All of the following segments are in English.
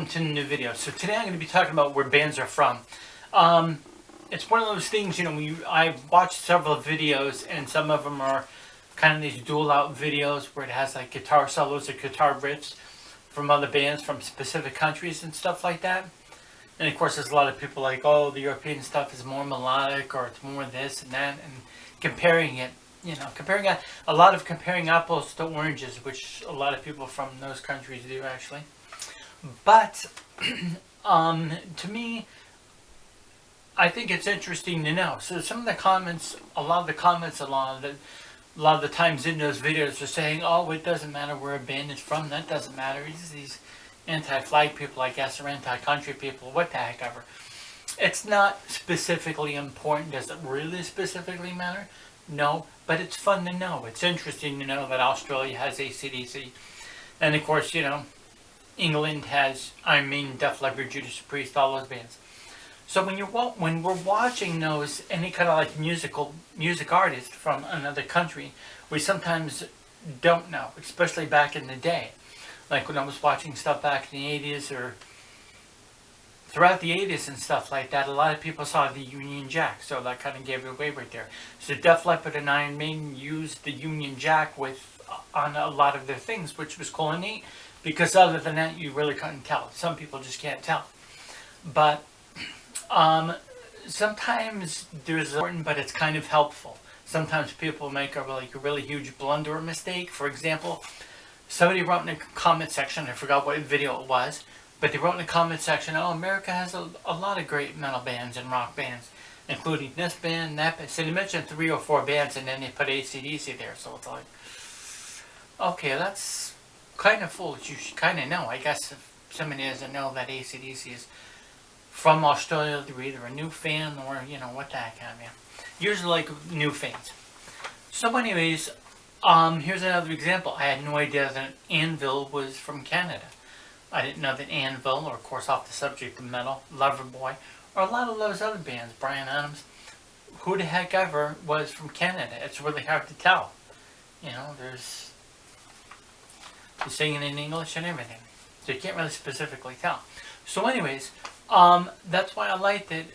welcome to the new video. So today I'm going to be talking about where bands are from. It's one of those things, you know, I've watched several videos and some of them are kind of these dual out videos where it has like guitar solos or guitar riffs from other bands from specific countries and stuff like that. And of course there's a lot of people like, oh, the European stuff is more melodic or it's more this and that, and comparing it, you know, comparing apples to oranges, which a lot of people from those countries do actually. But to me, I think it's interesting to know. So some of the comments, a lot of the times in those videos are saying, oh, it doesn't matter where a band is from, that doesn't matter. It's these anti-flag people, I guess, or anti-country people, what the heck ever. It's not specifically important. Does it really specifically matter? No, but it's fun to know. It's interesting to know that Australia has AC/DC. And of course, you know, England has Iron Maiden, Def Leppard, Judas Priest, all those bands. So when we're watching those, any kind of like music artist from another country, we sometimes don't know, especially back in the day. Like when I was watching stuff back in the 80s or throughout the 80s and stuff like that, a lot of people saw the Union Jack, so that kind of gave it away right there. So Def Leppard and Iron Maiden used the Union Jack on a lot of their things, which was cool and neat, because other than that, you really couldn't tell. Some people just can't tell. But sometimes there's important, but it's kind of helpful. Sometimes people make a really huge blunder or mistake. For example, somebody wrote in the comment section, I forgot what video it was, but they wrote in the comment section, oh, America has a lot of great metal bands and rock bands, including this band, that band. So they mentioned 3 or 4 bands, and then they put AC/DC there. So it's like, okay, that's kind of foolish. You should kind of know. I guess if somebody doesn't know that AC/DC is from Australia, they're either a new fan or, you know, what the heck have you. Usually like new fans. So anyways, here's another example. I had no idea that Anvil was from Canada. I didn't know that Anvil, or of course off the subject of metal, Loverboy, or a lot of those other bands, Bryan Adams, who the heck ever was from Canada. It's really hard to tell. You know, they're singing in English and everything. So you can't really specifically tell. So anyways, that's why I liked it.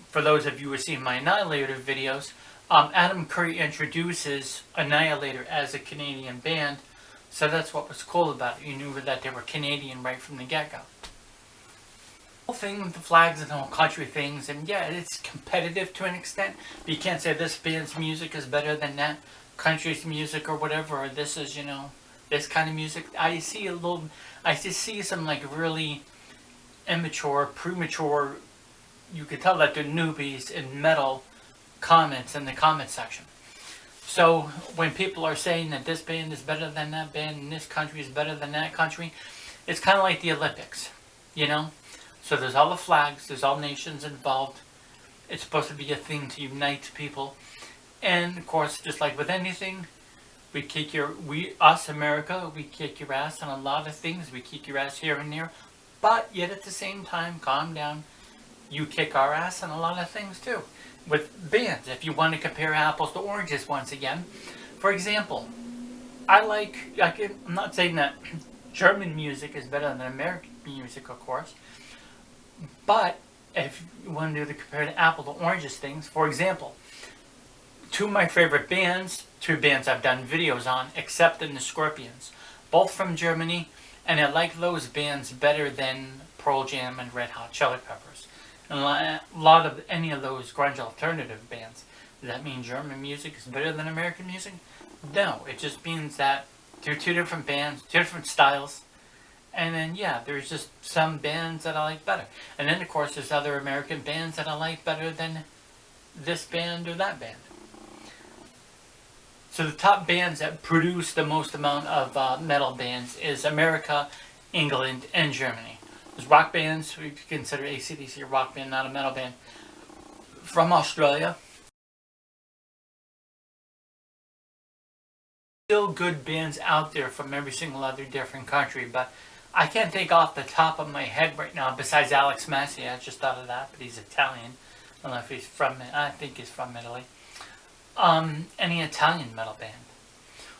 For those of you who have seen my Annihilator videos, Adam Curry introduces Annihilator as a Canadian band, so that's what was cool about it. You knew that they were Canadian right from the get-go. The whole thing with the flags and the whole country things, and yeah, it's competitive to an extent, but you can't say this band's music is better than that country's music or whatever, or this is, you know, this kind of music. I just see some like really immature, premature, you could tell that they're newbies in metal comments in the comment section. So when people are saying that this band is better than that band and this country is better than that country, it's kind of like the Olympics, you know? So there's all the flags, there's all nations involved. It's supposed to be a thing to unite people. And of course, just like with anything, us America, we kick your ass on a lot of things. We kick your ass here and there. But yet at the same time, calm down. You kick our ass on a lot of things too. With bands, if you want to compare apples to oranges once again. For example, I'm not saying that German music is better than American music, of course. But if you want to do the compare to apple to oranges things, for example, 2 of my favorite bands, 2 bands I've done videos on, Accept and the Scorpions, both from Germany, and I like those bands better than Pearl Jam and Red Hot Chili Peppers. And a lot of any of those grunge alternative bands. Does that mean German music is better than American music? No, it just means that they're 2 different bands, 2 different styles. And then, yeah, there's just some bands that I like better. And then, of course, there's other American bands that I like better than this band or that band. So the top bands that produce the most amount of metal bands is America, England, and Germany. There's rock bands, we consider AC/DC a rock band, not a metal band, from Australia. Still good bands out there from every single other different country, but I can't think off the top of my head right now, besides Alex Massey. I just thought of that, but he's Italian. I don't know if he's I think he's from Italy. Any Italian metal band.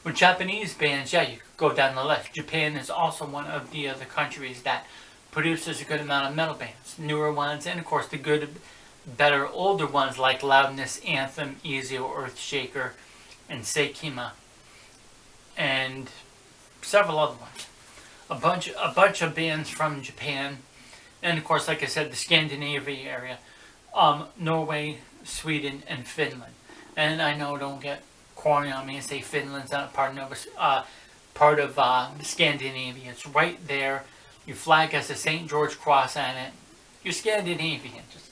With Japanese bands, yeah, you could go down the list. Japan is also one of the other countries that produces a good amount of metal bands. Newer ones, and of course the good, better, older ones like Loudness, Anthem, Ezio, Earthshaker, and Seikima. And several other ones. A bunch of bands from Japan. And of course, like I said, the Scandinavia area. Norway, Sweden, and Finland. And I know, don't get corny on me and say Finland's not part of Scandinavia. It's right there. Your flag has a St. George cross on it. You're Scandinavian. Just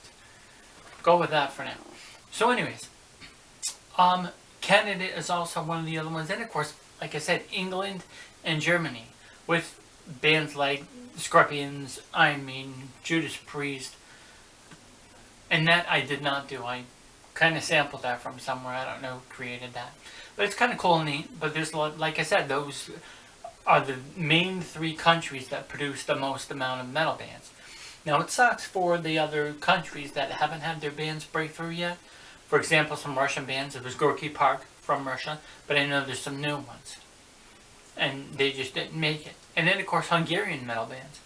go with that for now. So anyways, Canada is also one of the other ones. And of course, like I said, England and Germany. With bands like Scorpions, Iron Maiden, Judas Priest. And that I did not do. I kind of sampled that from somewhere. I don't know who created that. But it's kind of cool and neat. But there's, like I said, those are the main 3 countries that produce the most amount of metal bands. Now it sucks for the other countries that haven't had their bands break through yet. For example, some Russian bands. It was Gorky Park from Russia. But I know there's some new ones. And they just didn't make it. And then of course Hungarian metal bands.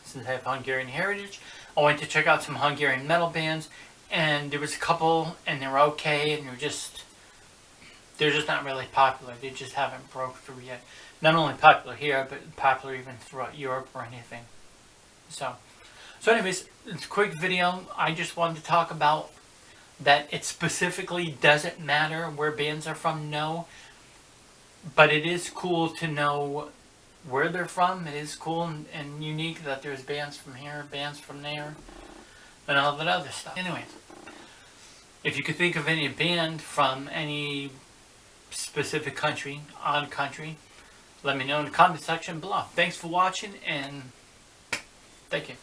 Since I have Hungarian heritage, I went to check out some Hungarian metal bands, and there was a couple, and they're okay, and they're just not really popular. They just haven't broke through yet. Not only popular here, but popular even throughout Europe or anything. So anyways, it's a quick video. I just wanted to talk about that. It specifically doesn't matter where bands are from, no. But it is cool to know where they're from. It is cool and unique that there's bands from here, bands from there, and all that other stuff. Anyways, if you could think of any band from any specific country, odd country, let me know in the comment section below. Thanks for watching, and thank you.